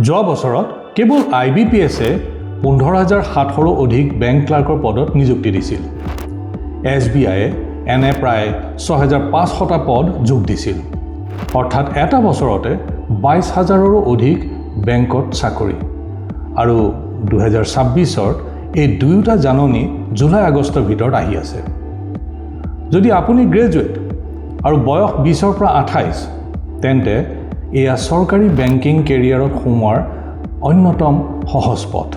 যোৱা বছৰত কেৱল IBPS-এ 15,700ৰো অধিক বেংক ক্লাৰ্কৰ পদত নিযুক্তি দিছিল। SBI-এ এনে প্ৰায় 6,500টা পদ যোগ দিছিল। অৰ্থাৎ এটা বছৰতে 22,000ৰো অধিক বেংকত চাকৰি। আৰু 2026ৰ এই দুয়োটা জাননী জুলাই-আগষ্টৰ ভিতৰত আহি আছে। যদি আপুনি গ্ৰেজুৱেট আৰু বয়স 20ৰ পৰা 28, তেন্তে এয়া চৰকাৰী বেংকিং কেৰিয়াৰত সোমোৱাৰ অন্যতম সহজ পথ।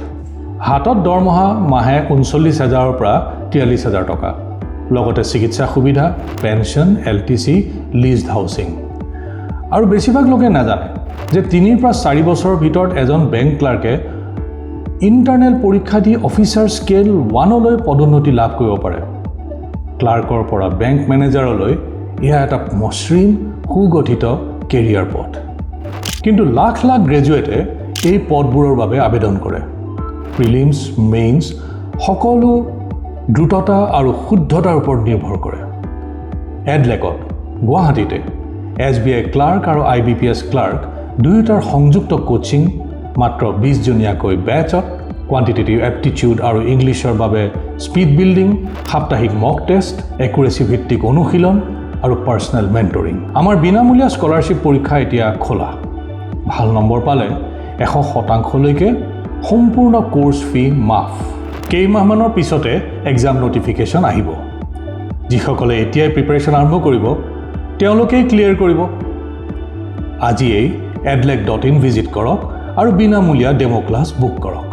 হাতত দৰমহা মাহে 39,000ৰ পৰা 43,000 টকা, লগতে চিকিৎসা সুবিধা, পেনশ্যন, LTC, লিজড হাউচিং। আৰু বেছিভাগ লোকে নাজানে যে 3 পৰা 4 বছৰৰ ভিতৰত এজন বেংক ক্লাৰ্কে ইণ্টাৰনেল পৰীক্ষা দি অফিচাৰ স্কেল 1লৈ পদোন্নতি লাভ কৰিব পাৰে। ক্লাৰ্কৰ পৰা বেংক মেনেজাৰলৈ এয়া এটা মসৃণ সুগঠিত কেৰিয়াৰ পথ। কিন্তু লাখ লাখ গ্ৰেজুৱেটে এই পদবোৰৰ বাবে আবেদন কৰে। প্ৰিলিমছ, মেইনছ সকলো দ্ৰুততা আৰু শুদ্ধতাৰ ওপৰত নিৰ্ভৰ কৰে। এডলেকত গুৱাহাটীতে SBI ক্লাৰ্ক আৰু IBPS ক্লাৰ্ক দুয়োটাৰ সংযুক্ত কোচিং, মাত্ৰ 20 জনীয়াকৈ বেচত, কোৱান্টিটেটিভ এপ্টিটিউড আৰু ইংলিছৰ বাবে স্পীড বিল্ডিং, সাপ্তাহিক মক টেষ্ট, একুৰেচি ভিত্তিক অনুশীলন আৰু পাৰ্চনেল মেণ্টৰিং। আমাৰ বিনামূলীয়া স্কলাৰশ্বিপ পৰীক্ষা এতিয়া খোলা। ভাল নম্বৰ পালে 100%লৈকে সম্পূৰ্ণ কোৰ্ছ ফি মাফ। কেইমাহমানৰ পিছতে এক্সাম নটিফিকেশ্যন আহিব। যিসকলে এতিয়াই প্ৰিপাৰেশ্যন আৰম্ভ কৰিব, তেওঁলোকেই ক্লিয়াৰ কৰিব। আজিয়েই adlec.in ভিজিট কৰক আৰু বিনামূলীয়া ডেমো ক্লাছ বুক কৰক।